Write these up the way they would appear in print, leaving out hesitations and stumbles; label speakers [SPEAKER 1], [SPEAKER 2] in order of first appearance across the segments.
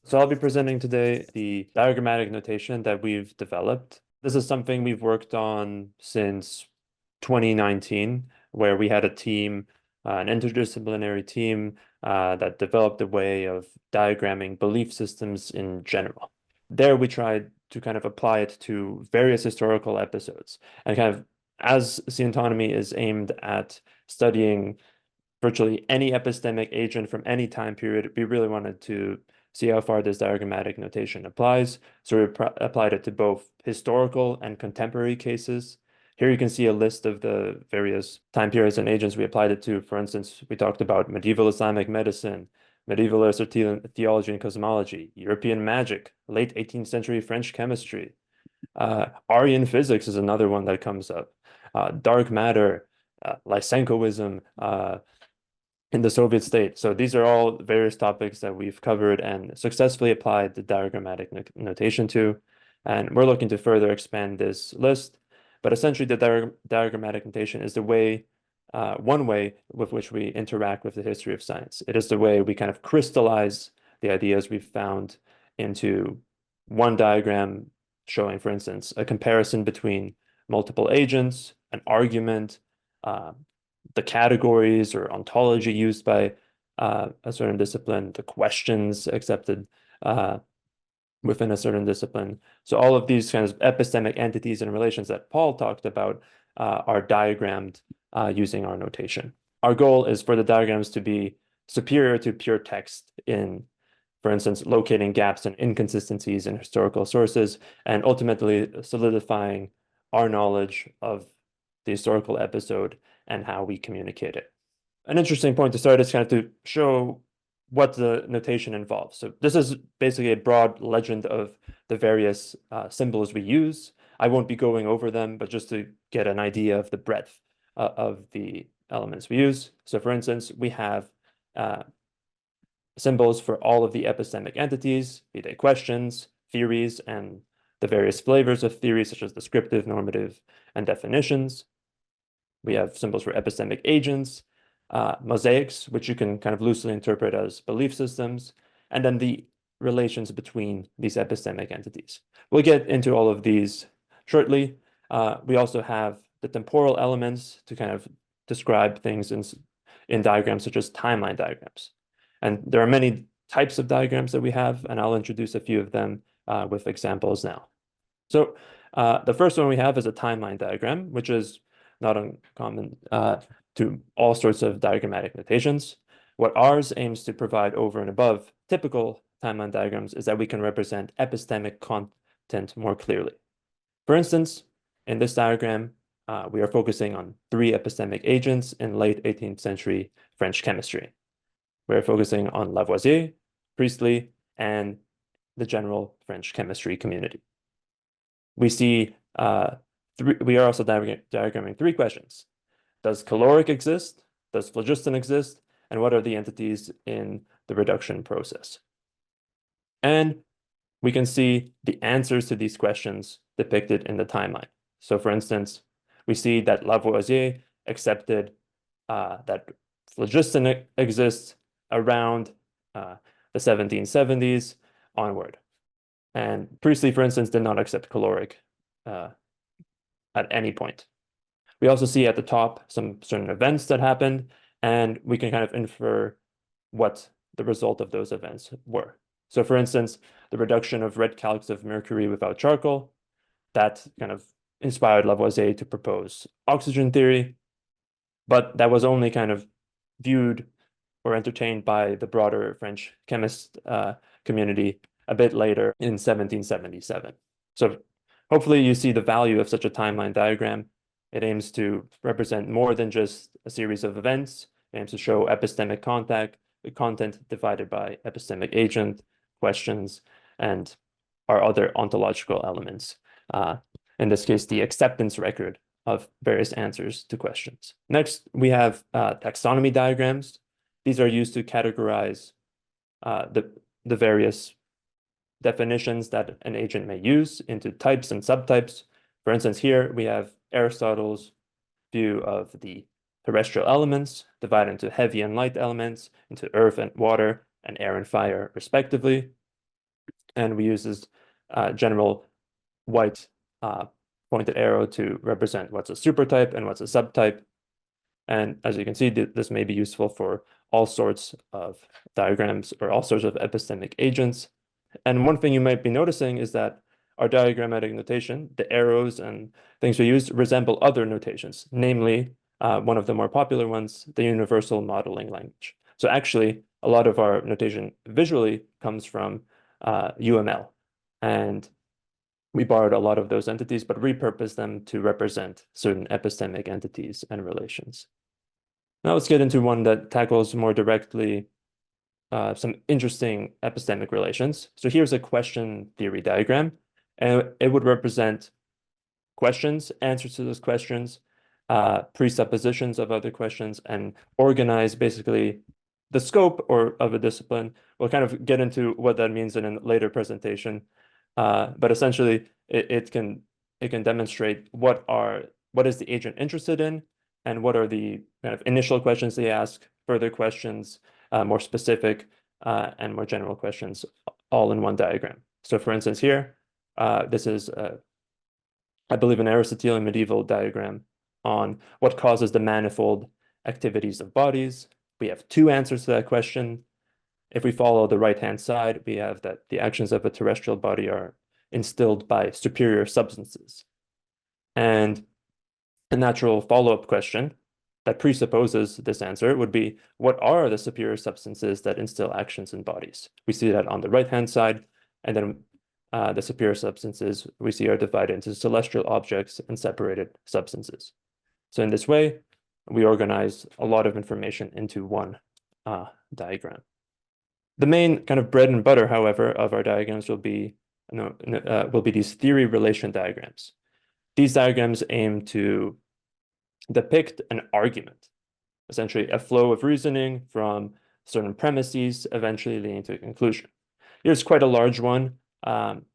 [SPEAKER 1] So I'll be presenting today the diagrammatic notation that we've developed. This is something we've worked on since 2019, where we had a team, an interdisciplinary team that developed a way of diagramming belief systems in general. There we tried to kind of apply it to various historical episodes and kind of as Scientonomy is aimed at studying virtually any epistemic agent from any time period, we really wanted to see how far this diagrammatic notation applies. So we applied it to both historical and contemporary cases. Here you can see a list of the various time periods and agents we applied it to. For instance, we talked about medieval Islamic medicine, medieval Aristotelian theology and cosmology, European magic, late 18th century French chemistry. Aryan physics is another one that comes up. Dark matter, Lysenkoism, in the Soviet state. So these are all various topics that we've covered and successfully applied the diagrammatic notation to. And we're looking to further expand this list. But essentially, the diagrammatic notation is the way, one way with which we interact with the history of science. It is the way we kind of crystallize the ideas we've found into one diagram showing, for instance, a comparison between multiple agents, an argument, the categories or ontology used by a certain discipline, the questions accepted within a certain discipline. So all of these kinds of epistemic entities and relations that Paul talked about are diagrammed using our notation. Our goal is for the diagrams to be superior to pure text in, for instance, locating gaps and inconsistencies in historical sources, and ultimately solidifying our knowledge of the historical episode and how we communicate it. An interesting point to start is kind of to show what the notation involves. So this is basically a broad legend of the various symbols we use. I won't be going over them, but just to get an idea of the breadth of the elements we use. So for instance, we have symbols for all of the epistemic entities, be they questions, theories, and the various flavors of theories, such as descriptive, normative, and definitions. We have symbols for epistemic agents, mosaics, which you can kind of loosely interpret as belief systems, and then the relations between these epistemic entities. We'll get into all of these shortly. We also have the temporal elements to kind of describe things in diagrams such as timeline diagrams. And there are many types of diagrams that we have, and I'll introduce a few of them with examples now. So the first one we have is a timeline diagram, which is not uncommon to all sorts of diagrammatic notations. What ours aims to provide over and above typical timeline diagrams is that we can represent epistemic content more clearly. For instance, in this diagram, we are focusing on 3 epistemic agents in late 18th century French chemistry. We're focusing on Lavoisier, Priestley, and the general French chemistry community. We see we are also diagramming 3 questions. Does caloric exist? Does phlogiston exist? And what are the entities in the reduction process? And we can see the answers to these questions depicted in the timeline. So for instance, we see that Lavoisier accepted that phlogiston exists around the 1770s onward. And Priestley, for instance, did not accept caloric at any point. We also see at the top some certain events that happened, and we can kind of infer what the result of those events were. So for instance, the reduction of red calx of mercury without charcoal, that kind of inspired Lavoisier to propose oxygen theory, but that was only kind of viewed or entertained by the broader French chemist community a bit later in 1777. So hopefully you see the value of such a timeline diagram. It aims to represent more than just a series of events. It aims to show epistemic content divided by epistemic agent, questions, and our other ontological elements. In this case, the acceptance record of various answers to questions. Next, we have taxonomy diagrams. These are used to categorize the various definitions that an agent may use into types and subtypes. For instance, here we have Aristotle's view of the terrestrial elements divided into heavy and light elements, into earth and water, and air and fire, respectively. And we use this general white pointed arrow to represent what's a supertype and what's a subtype. And as you can see, this may be useful for all sorts of diagrams or all sorts of epistemic agents. And one thing you might be noticing is that our diagrammatic notation, the arrows and things we use, resemble other notations, namely one of the more popular ones, the universal modeling language. So actually, a lot of our notation visually comes from UML. And we borrowed a lot of those entities, but repurposed them to represent certain epistemic entities and relations. Now let's get into one that tackles more directly some interesting epistemic relations. So here's a question theory diagram, and it would represent questions, answers to those questions, presuppositions of other questions, and organize basically the scope of a discipline. We'll kind of get into what that means in a later presentation, but essentially it can demonstrate what is the agent interested in, and what are the kind of initial questions they ask, further questions, more specific and more general questions, all in one diagram. So for instance, here, this is, I believe, an Aristotelian medieval diagram on what causes the manifold activities of bodies. We have two answers to that question. If we follow the right-hand side, we have that the actions of a terrestrial body are instilled by superior substances. And a natural follow-up question that presupposes this answer would be, what are the superior substances that instill actions in bodies? We see that on the right-hand side, and then the superior substances we see are divided into celestial objects and separated substances. So in this way, we organize a lot of information into one diagram. The main kind of bread and butter, however, of our diagrams will be these theory relation diagrams. These diagrams aim to depict an argument, essentially a flow of reasoning from certain premises, eventually leading to a conclusion. Here's quite a large one on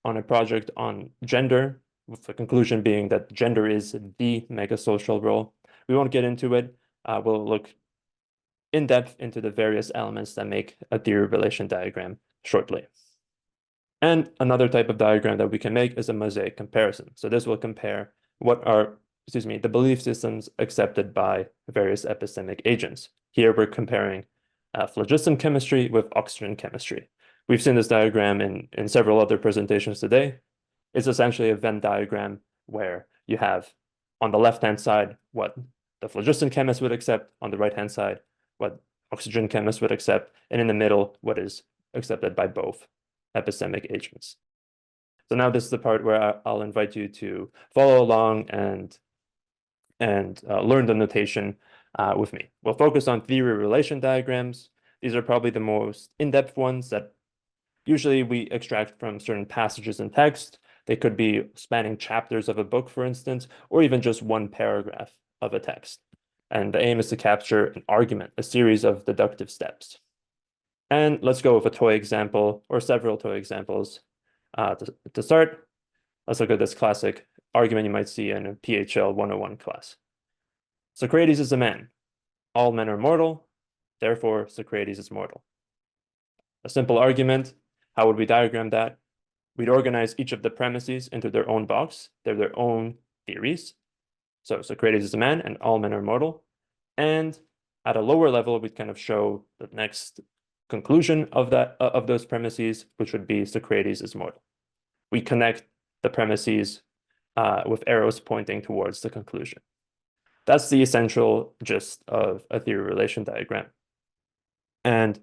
[SPEAKER 1] a project on gender, with the conclusion being that gender is the mega social role. We won't get into it. We'll look in depth into the various elements that make a theory relation diagram shortly. And another type of diagram that we can make is a mosaic comparison. So this will compare what are, the belief systems accepted by various epistemic agents. Here we're comparing phlogiston chemistry with oxygen chemistry. We've seen this diagram in several other presentations today. It's essentially a Venn diagram where you have on the left-hand side what the phlogiston chemist would accept, on the right-hand side what oxygen chemists would accept, and in the middle what is accepted by both epistemic agents. So now this is the part where I'll invite you to follow along and learn the notation with me. We'll focus on theory relation diagrams. These are probably the most in-depth ones that usually we extract from certain passages in text. They could be spanning chapters of a book, for instance, or even just one paragraph of a text. And the aim is to capture an argument, a series of deductive steps. And let's go with a toy example or several toy examples. To start, let's look at this classic argument you might see in a PHL 101 class. Socrates is a man. All men are mortal. Therefore, Socrates is mortal. A simple argument. How would we diagram that? We'd organize each of the premises into their own box. They're their own theories. So Socrates is a man and all men are mortal. And at a lower level, we'd kind of show the next conclusion of those premises, which would be Socrates is mortal. We connect the premises with arrows pointing towards the conclusion. That's the essential gist of a theory relation diagram. And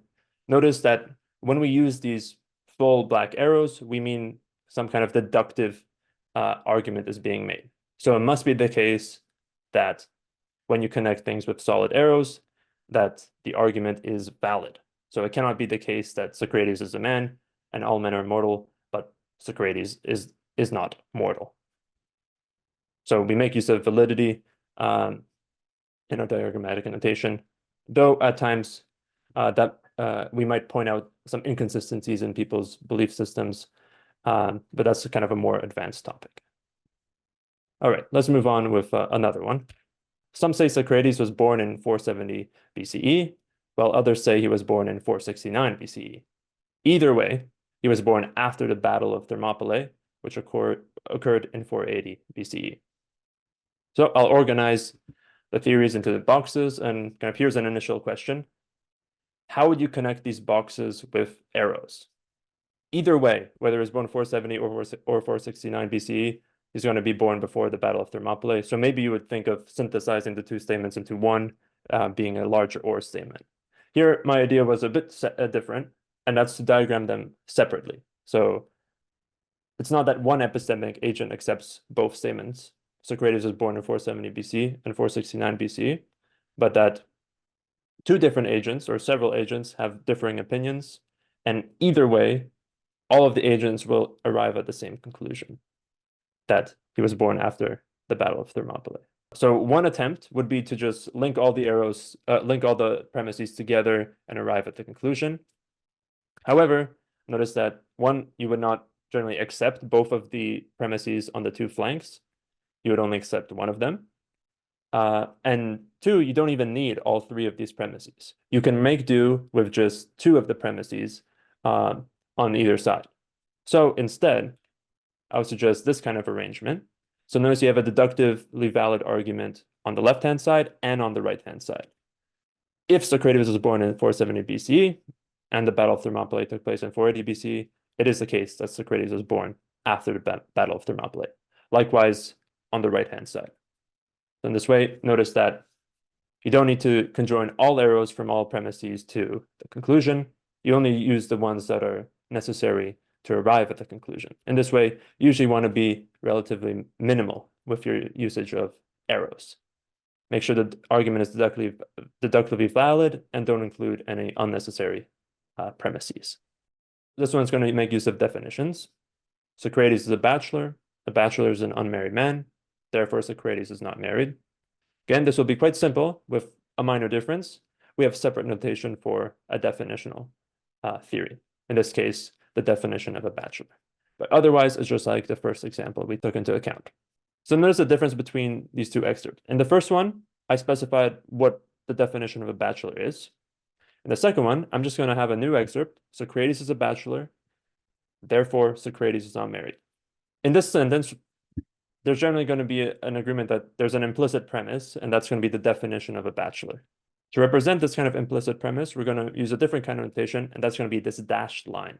[SPEAKER 1] notice that when we use these full black arrows, we mean some kind of deductive argument is being made. So it must be the case that when you connect things with solid arrows, that the argument is valid. So it cannot be the case that Socrates is a man and all men are mortal, but Socrates is not mortal. So we make use of validity in our diagrammatic notation, though at times we might point out some inconsistencies in people's belief systems, but that's kind of a more advanced topic. All right, let's move on with another one. Some say Socrates was born in 470 BCE, while others say he was born in 469 BCE. Either way, He was born after the Battle of Thermopylae, which occurred in 480 BCE. So I'll organize the theories into the boxes, and kind of here's an initial question. How would you connect these boxes with arrows? Either way, whether he's born 470 or 469 BCE, he's going to be born before the Battle of Thermopylae. So maybe you would think of synthesizing the two statements into one, being a larger or statement. Here, my idea was a bit different, and that's to diagram them separately. So it's not that one epistemic agent accepts both statements. Socrates was born in 470 BC and 469 BC, but that two different agents or several agents have differing opinions, and either way, all of the agents will arrive at the same conclusion, that he was born after the Battle of Thermopylae. So one attempt would be to just link all the arrows, link all the premises together and arrive at the conclusion. However, notice that one, you would not generally accept both of the premises on the two flanks. You would only accept one of them. And two, you don't even need all three of these premises. You can make do with just two of the premises on either side. So instead, I would suggest this kind of arrangement. So notice you have a deductively valid argument on the left-hand side and on the right-hand side. If Socrates was born in 470 BCE and the Battle of Thermopylae took place in 480 BCE, it is the case that Socrates was born after the Battle of Thermopylae. Likewise, on the right-hand side. So in this way, notice that you don't need to conjoin all arrows from all premises to the conclusion. You only use the ones that are necessary to arrive at the conclusion. In this way, you usually want to be relatively minimal with your usage of arrows. Make sure the argument is deductively valid and don't include any unnecessary premises. This one's going to make use of definitions. Socrates is a bachelor. A bachelor is an unmarried man. Therefore, Socrates is not married. Again, this will be quite simple with a minor difference. We have separate notation for a definitional theory. In this case, the definition of a bachelor. But otherwise, it's just like the first example we took into account. So notice the difference between these two excerpts. In the first one, I specified what the definition of a bachelor is. In the second one, I'm just going to have a new excerpt. Socrates is a bachelor. Therefore, Socrates is not married. In this sentence, there's generally going to be an agreement that there's an implicit premise, and that's going to be the definition of a bachelor. To represent this kind of implicit premise, we're going to use a different kind of notation, and that's going to be this dashed line.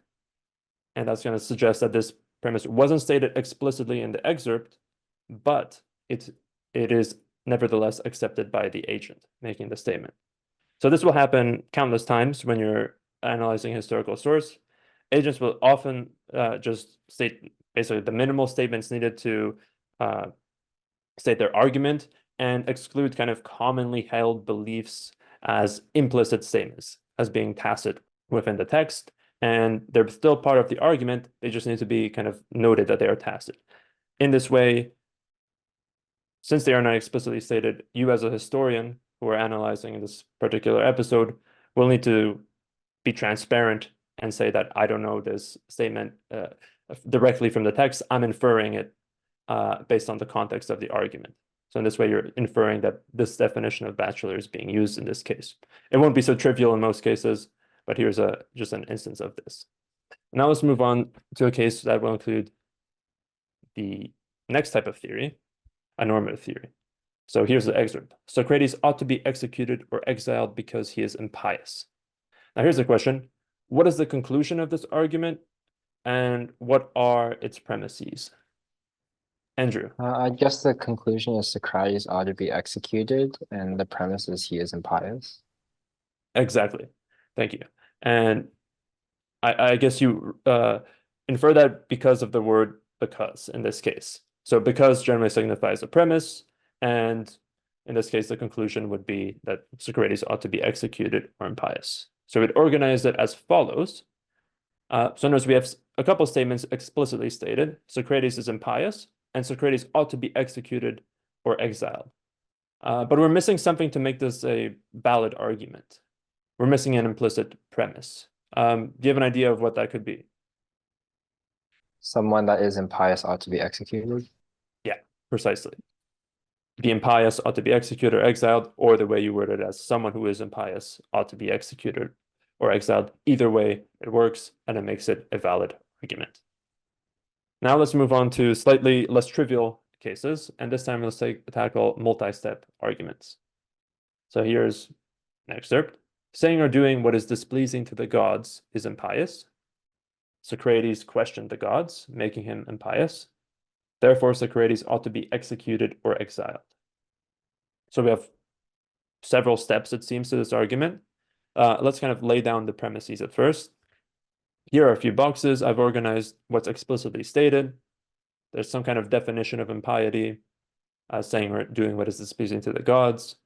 [SPEAKER 1] And that's going to suggest that this premise wasn't stated explicitly in the excerpt, but it is nevertheless accepted by the agent making the statement. So this will happen countless times when you're analyzing a historical source. Agents will often just state basically the minimal statements needed to state their argument and exclude kind of commonly held beliefs as implicit statements, as being tacit within the text. And they're still part of the argument. They just need to be kind of noted that they are tacit. In this way, since they are not explicitly stated, you as a historian who are analyzing in this particular episode will need to be transparent and say that I don't know this statement directly from the text. I'm inferring it based on the context of the argument. So in this way, you're inferring that this definition of bachelor is being used in this case. It won't be so trivial in most cases, but here's just an instance of this. Now let's move on to a case that will include the next type of theory, a normative theory. So here's the excerpt. Socrates ought to be executed or exiled because he is impious. Now here's the question. What is the conclusion of this argument, and what are its premises? Andrew.
[SPEAKER 2] I guess the conclusion is Socrates ought to be executed, and the premise is he is impious.
[SPEAKER 1] Exactly. Thank you. And I guess you infer that because of the word because in this case. So because generally signifies a premise, and in this case, the conclusion would be that Socrates ought to be executed or impious. So we'd organize it as follows. So notice we have a couple statements explicitly stated. Socrates is impious, and Socrates ought to be executed or exiled. But we're missing something to make this a valid argument. We're missing an implicit premise. Do you have an idea of what that could be?
[SPEAKER 2] Someone that is impious ought to be executed.
[SPEAKER 1] Yeah, precisely. The impious ought to be executed or exiled, or the way you word it as someone who is impious ought to be executed or exiled. Either way, it works, and it makes it a valid argument. Now let's move on to slightly less trivial cases, and this time let's tackle multi-step arguments. So here's an excerpt. Saying or doing what is displeasing to the gods is impious. Socrates questioned the gods, making him impious. Therefore, Socrates ought to be executed or exiled. So we have several steps, it seems, to this argument. Let's kind of lay down the premises at first. Here are a few boxes. I've organized what's explicitly stated. There's some kind of definition of impiety, saying or doing what is displeasing to the gods.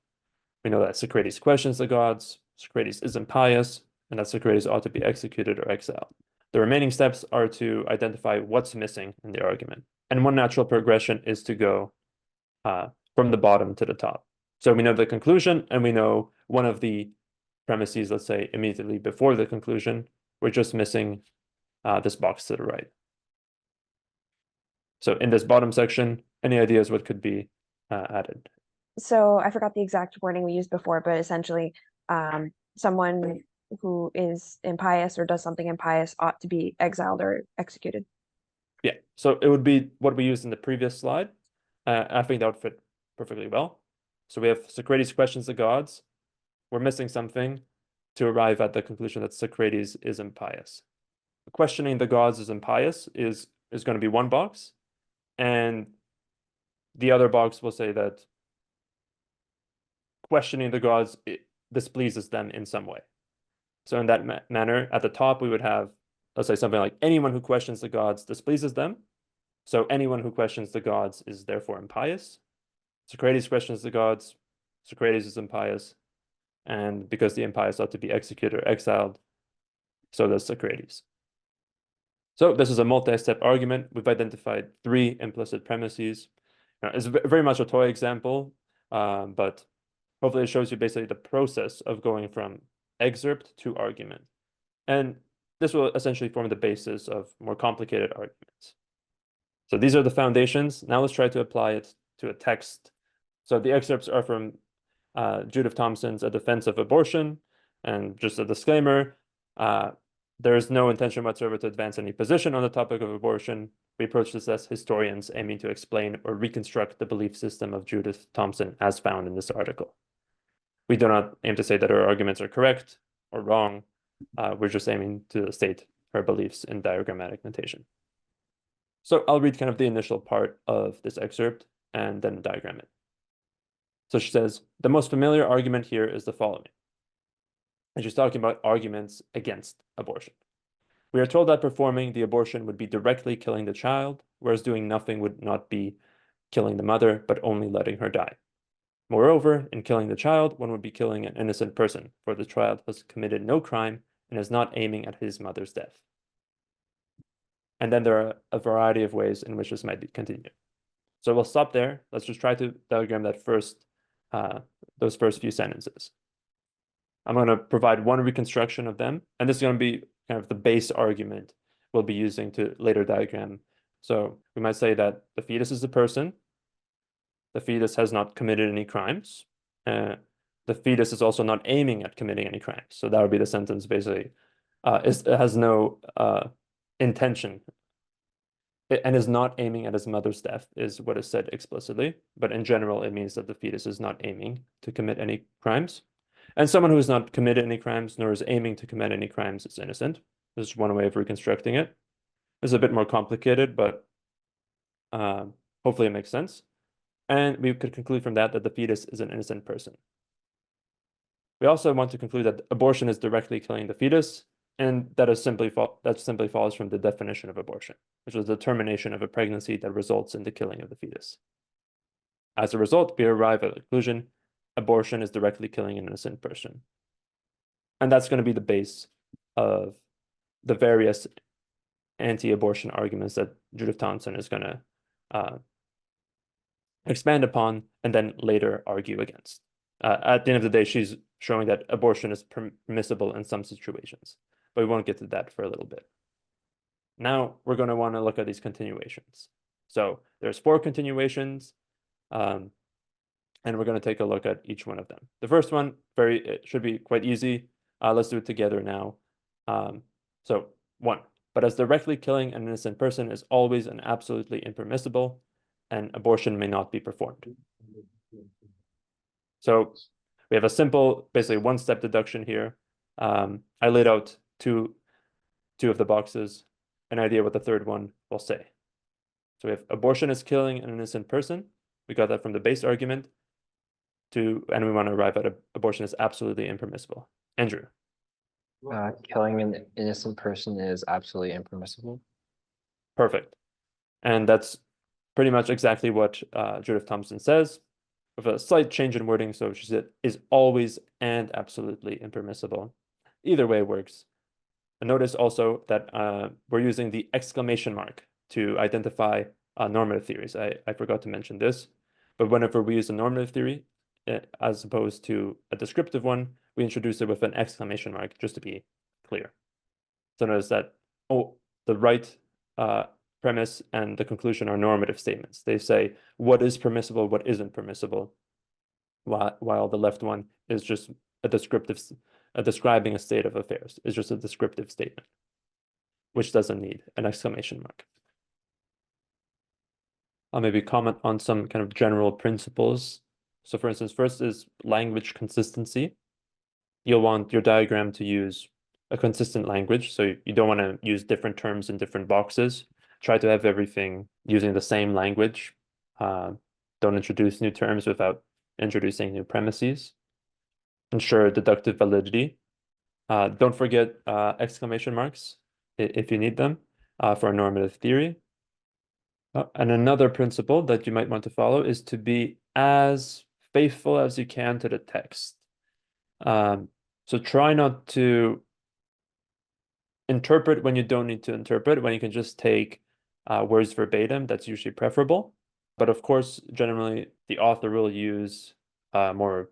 [SPEAKER 1] We know that Socrates questions the gods, Socrates is impious, and that Socrates ought to be executed or exiled. The remaining steps are to identify what's missing in the argument. And one natural progression is to go from the bottom to the top. So we know the conclusion, and we know one of the premises, let's say, immediately before the conclusion. We're just missing this box to the right. So in this bottom section, any ideas what could be added?
[SPEAKER 3] So I forgot the exact wording we used before, but essentially, someone who is impious or does something impious ought to be exiled or executed.
[SPEAKER 1] Yeah, so it would be what we used in the previous slide. I think that would fit perfectly well. So we have Socrates questions the gods. We're missing something to arrive at the conclusion that Socrates is impious. Questioning the gods is impious is going to be one box, and the other box will say that questioning the gods displeases them in some way. So in that manner, at the top, we would have, let's say, something like anyone who questions the gods displeases them. So anyone who questions the gods is therefore impious. Socrates questions the gods. Socrates is impious. And because the impious ought to be executed or exiled, so does Socrates. So this is a multi-step argument. We've identified 3 implicit premises. Now, it's very much a toy example, but hopefully it shows you basically the process of going from excerpt to argument. And this will essentially form the basis of more complicated arguments. So these are the foundations. Now let's try to apply it to a text. So the excerpts are from Judith Thomson's A Defense of Abortion. And just a disclaimer, there is no intention whatsoever to advance any position on the topic of abortion. We approach this as historians aiming to explain or reconstruct the belief system of Judith Thomson as found in this article. We do not aim to say that her arguments are correct or wrong. We're just aiming to state her beliefs in diagrammatic notation. So I'll read kind of the initial part of this excerpt and then diagram it. So she says, the most familiar argument here is the following. And she's talking about arguments against abortion. We are told that performing the abortion would be directly killing the child, whereas doing nothing would not be killing the mother, but only letting her die. Moreover, in killing the child, one would be killing an innocent person, for the child has committed no crime and is not aiming at his mother's death. And then there are a variety of ways in which this might be continued. So we'll stop there. Let's just try to diagram that those first few sentences. I'm going to provide one reconstruction of them, and this is going to be kind of the base argument we'll be using to later diagram. So we might say that the fetus is the person. The fetus has not committed any crimes. The fetus is also not aiming at committing any crimes. So that would be the sentence basically. It has no intention and is not aiming at his mother's death is what is said explicitly. But in general, it means that the fetus is not aiming to commit any crimes. And someone who has not committed any crimes nor is aiming to commit any crimes is innocent. This is one way of reconstructing it. It's a bit more complicated, but hopefully it makes sense. And we could conclude from that the fetus is an innocent person. We also want to conclude that abortion is directly killing the fetus, and that simply follows from the definition of abortion, which is the termination of a pregnancy that results in the killing of the fetus. As a result, we arrive at the conclusion, abortion is directly killing an innocent person. And that's going to be the base of the various anti-abortion arguments that Judith Thomson is going to expand upon and then later argue against. At the end of the day, she's showing that abortion is permissible in some situations, but we won't get to that for a little bit. Now we're going to want to look at these continuations. So there's 4 continuations, and we're going to take a look at each one of them. The first one, it should be quite easy. Let's do it together now. So 1. But as directly killing an innocent person is always and absolutely impermissible, and abortion may not be performed. So we have a simple, basically one-step deduction here. I laid out two of the boxes, an idea what the third one will say. So we have abortion is killing an innocent person. We got that from the base argument. And we want to arrive at abortion is absolutely impermissible. Andrew.
[SPEAKER 2] Killing an innocent person is absolutely impermissible.
[SPEAKER 1] Perfect. And that's pretty much exactly what Judith Thompson says, with a slight change in wording. So she said is always and absolutely impermissible. Either way works. And notice also that we're using the exclamation mark to identify normative theories. I forgot to mention this, but whenever we use a normative theory, as opposed to a descriptive one, we introduce it with an exclamation mark, just to be clear. So notice that, the right premise and the conclusion are normative statements. They say what is permissible, what isn't permissible, while the left one is just a describing a state of affairs. It's just a descriptive statement, which doesn't need an exclamation mark. I'll maybe comment on some kind of general principles. So for instance, first is language consistency. You'll want your diagram to use a consistent language. So you don't want to use different terms in different boxes. Try to have everything using the same language. Don't introduce new terms without introducing new premises. Ensure deductive validity. Don't forget exclamation marks if you need them for a normative theory. And another principle that you might want to follow is to be as faithful as you can to the text. So try not to interpret when you don't need to interpret, when you can just take words verbatim. That's usually preferable. But of course, generally, the author will use more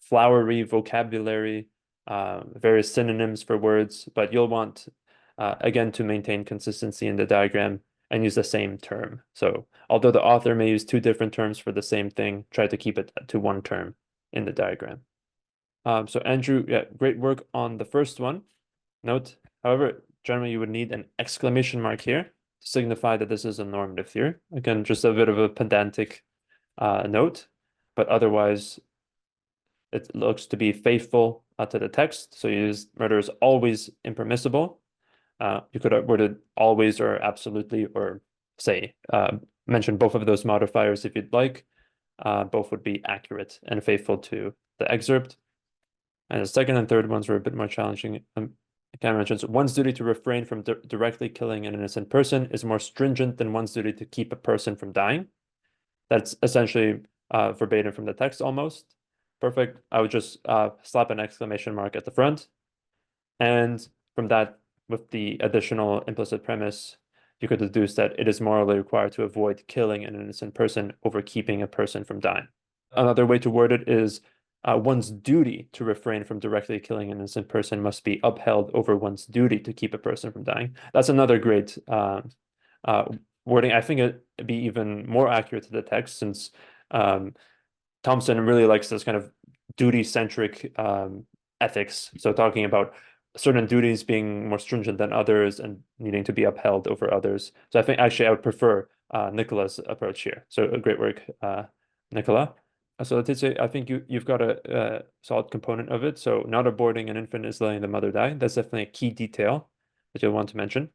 [SPEAKER 1] flowery vocabulary, various synonyms for words, but you'll want, again, to maintain consistency in the diagram and use the same term. So although the author may use two different terms for the same thing, try to keep it to one term in the diagram. So Andrew, yeah, great work on the first one. Note, however, generally you would need an exclamation mark here to signify that this is a normative theory. Again, just a bit of a pedantic note, but otherwise it looks to be faithful to the text. So you use murder is always impermissible. You could have worded always or absolutely, or say mention both of those modifiers if you'd like. Both would be accurate and faithful to the excerpt. And the second and third ones were a bit more challenging. Again, mentions one's duty to refrain from directly killing an innocent person is more stringent than one's duty to keep a person from dying. That's essentially verbatim from the text almost. Perfect. I would just slap an exclamation mark at the front. And from that, with the additional implicit premise, you could deduce that it is morally required to avoid killing an innocent person over keeping a person from dying. Another way to word it is one's duty to refrain from directly killing an innocent person must be upheld over one's duty to keep a person from dying. That's another great wording. I think it'd be even more accurate to the text, since Thompson really likes this kind of duty-centric ethics. So talking about certain duties being more stringent than others and needing to be upheld over others. So I think actually I would prefer Nicola's approach here. So great work, Nicola. So Letizia, I think you've got a solid component of it. So not aborting an infant is letting the mother die. That's definitely a key detail that you'll want to mention.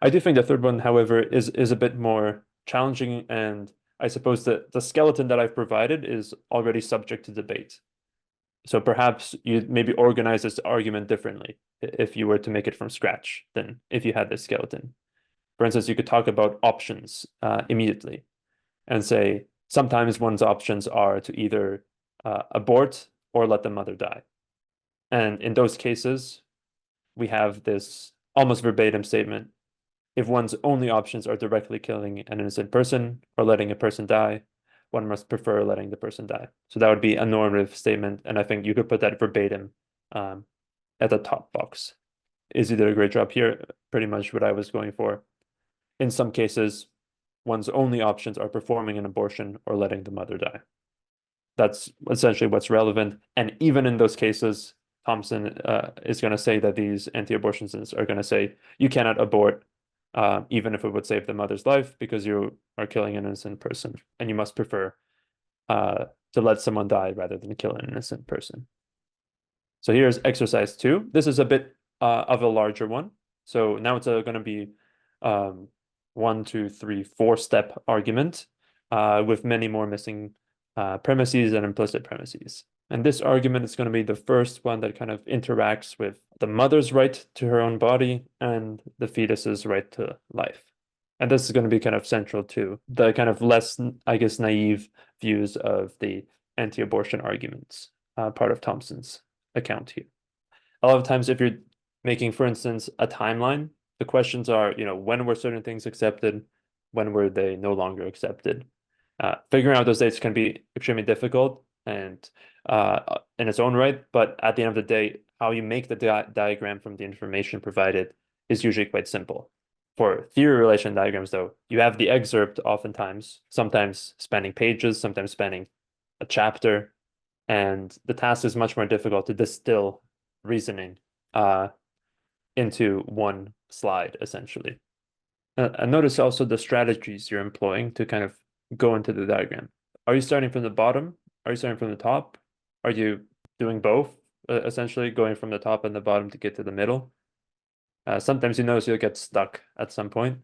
[SPEAKER 1] I do think the third one, however, is a bit more challenging, and I suppose that the skeleton that I've provided is already subject to debate. So perhaps you maybe organize this argument differently if you were to make it from scratch than if you had this skeleton. For instance, you could talk about options immediately and say, sometimes one's options are to either abort or let the mother die. And in those cases, we have this almost verbatim statement. If one's only options are directly killing an innocent person or letting a person die, one must prefer letting the person die. So that would be a normative statement. And I think you could put that verbatim at the top box. Izzy did a great job here, pretty much what I was going for. In some cases, one's only options are performing an abortion or letting the mother die. That's essentially what's relevant. And even in those cases, Thompson is going to say that these anti-abortionists are going to say you cannot abort even if it would save the mother's life because you are killing an innocent person, and you must prefer to let someone die rather than kill an innocent person. So here's exercise 2. This is a bit of a larger one. So now it's going to be 1, 2, 3, 4-step argument with many more missing premises and implicit premises. And this argument is going to be the first one that kind of interacts with the mother's right to her own body and the fetus's right to life. And this is going to be kind of central to the kind of less, I guess, naive views of the anti-abortion arguments, part of Thompson's account here. A lot of times, if you're making, for instance, a timeline, the questions are, when were certain things accepted? When were they no longer accepted? Figuring out those dates can be extremely difficult and in its own right, but at the end of the day, how you make the diagram from the information provided is usually quite simple. For theory relation diagrams, though, you have the excerpt oftentimes, sometimes spanning pages, sometimes spanning a chapter, and the task is much more difficult to distill reasoning into one slide, essentially. And notice also the strategies you're employing to kind of go into the diagram. Are you starting from the bottom? Are you starting from the top? Are you doing both, essentially going from the top and the bottom to get to the middle? Sometimes you notice you'll get stuck at some point,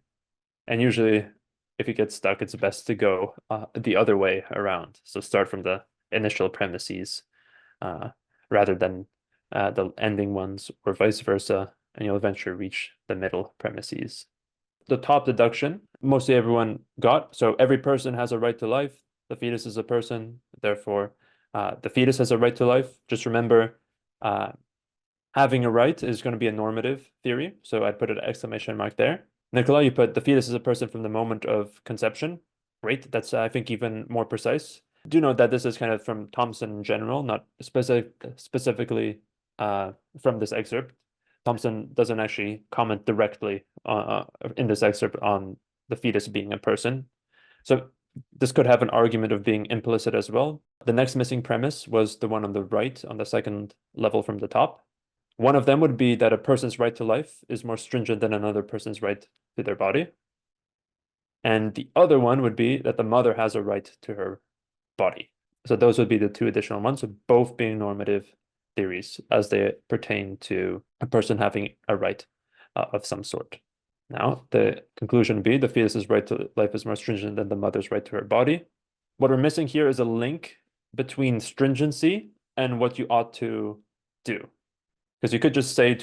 [SPEAKER 1] and usually if you get stuck, it's best to go the other way around. So start from the initial premises rather than the ending ones, or vice versa, and you'll eventually reach the middle premises. The top deduction, mostly everyone got. So every person has a right to life. The fetus is a person, therefore the fetus has a right to life. Just remember, having a right is going to be a normative theory. So I'd put an exclamation mark there. Nicola, you put the fetus is a person from the moment of conception. Great. That's, I think, even more precise. Do note that this is kind of from Thompson in general, not specifically from this excerpt. Thompson doesn't actually comment directly in this excerpt on the fetus being a person. So this could have an argument of being implicit as well. The next missing premise was the one on the right, on the second level from the top. One of them would be that a person's right to life is more stringent than another person's right to their body. And the other one would be that the mother has a right to her body. So those would be the two additional ones, so both being normative theories as they pertain to a person having a right of some sort. Now, the conclusion would be the fetus's right to life is more stringent than the mother's right to her body. What we're missing here is a link between stringency and what you ought to do. Because you could just say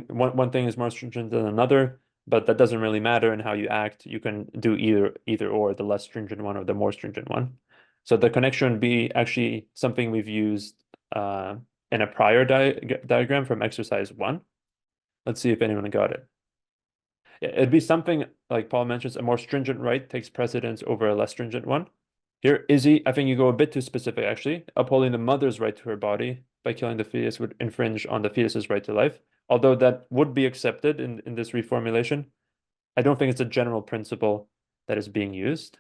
[SPEAKER 1] one thing is more stringent than another, but that doesn't really matter in how you act. You can do either or, the less stringent one or the more stringent one. So the connection would be actually something we've used in a prior diagram from exercise 1. Let's see if anyone got it. It'd be something like Paul mentions, a more stringent right takes precedence over a less stringent one. Here, Izzy, I think you go a bit too specific, actually. Upholding the mother's right to her body by killing the fetus would infringe on the fetus's right to life. Although that would be accepted in this reformulation, I don't think it's a general principle that is being used.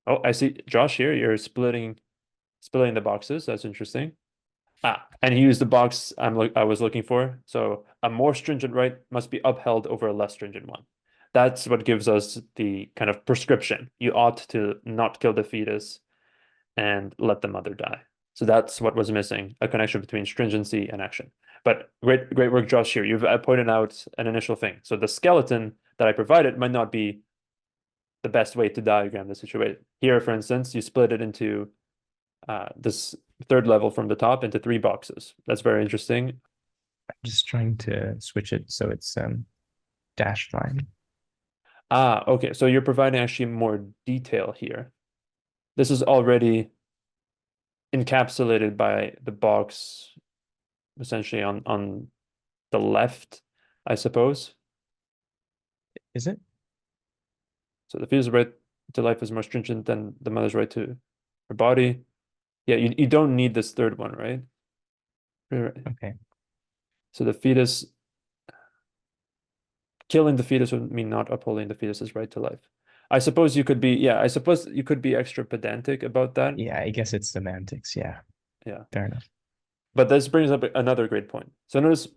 [SPEAKER 1] Oh, I see, Josh, here, you're splitting the boxes. That's interesting. And he used the box I was looking for. So a more stringent right must be upheld over a less stringent one. That's what gives us the kind of prescription. You ought to not kill the fetus and let the mother die. So that's what was missing, a connection between stringency and action. But great work, Josh, here. You've pointed out an initial thing. So the skeleton that I provided might not be the best way to diagram the situation. Here, for instance, you split it into this third level from the top into 3 boxes. That's very interesting.
[SPEAKER 4] I'm just trying to switch it so it's dashed line.
[SPEAKER 1] Okay. So you're providing actually more detail here. This is already encapsulated by the box essentially on the left, I suppose.
[SPEAKER 4] Is it?
[SPEAKER 1] So the fetus right to life is more stringent than the mother's right to her body. Yeah, you don't need this third one, right? Right.
[SPEAKER 4] Okay.
[SPEAKER 1] So the fetus, killing the fetus would mean not upholding the fetus's right to life. I suppose you could be extra pedantic about that.
[SPEAKER 4] Yeah, I guess it's semantics. Yeah.
[SPEAKER 1] Yeah.
[SPEAKER 4] Fair enough.
[SPEAKER 1] But this brings up another great point. So notice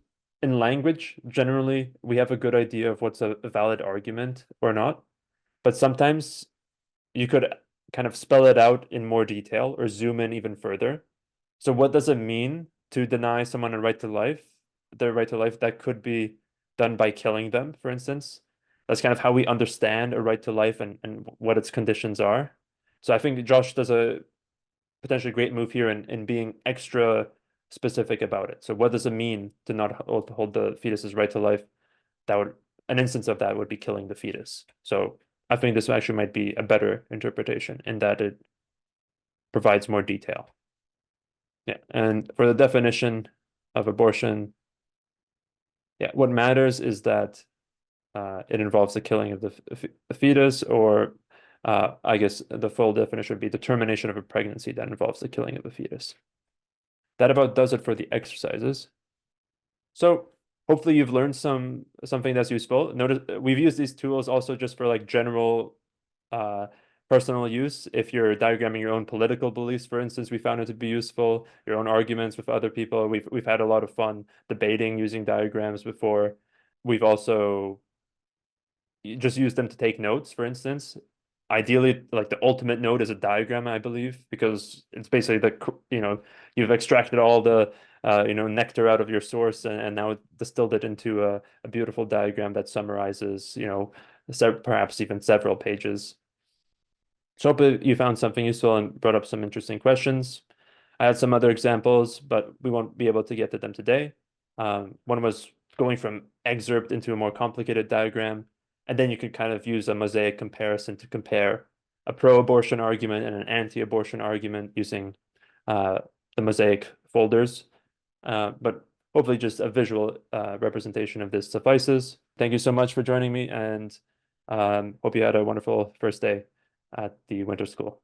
[SPEAKER 1] in language, generally, we have a good idea of what's a valid argument or not. But sometimes you could kind of spell it out in more detail or zoom in even further. So what does it mean to deny someone a right to life, their right to life that could be done by killing them, for instance? That's kind of how we understand a right to life and what its conditions are. So I think Josh does a potentially great move here in being extra specific about it. So what does it mean to not hold the fetus's right to life? That would, an instance of that would be killing the fetus. So I think this actually might be a better interpretation in that it provides more detail. Yeah, and for the definition of abortion, yeah, what matters is that it involves the killing of the fetus, or I guess the full definition would be the termination of a pregnancy that involves the killing of a fetus. That about does it for the exercises. So hopefully you've learned something that's useful. Notice we've used these tools also just for like general personal use. If you're diagramming your own political beliefs, for instance, we found it to be useful. Your own arguments with other people. We've had a lot of fun debating using diagrams before. We've also just used them to take notes, for instance. Ideally, like the ultimate note is a diagram, I believe, because it's basically you've extracted all the nectar out of your source and now distilled it into a beautiful diagram that summarizes, perhaps even several pages. So hope you found something useful and brought up some interesting questions. I had some other examples, but we won't be able to get to them today. One was going from excerpt into a more complicated diagram, and then you could kind of use a mosaic comparison to compare a pro-abortion argument and an anti-abortion argument using the mosaic folders. But hopefully just a visual representation of this suffices. Thank you so much for joining me, and hope you had a wonderful first day at the winter school.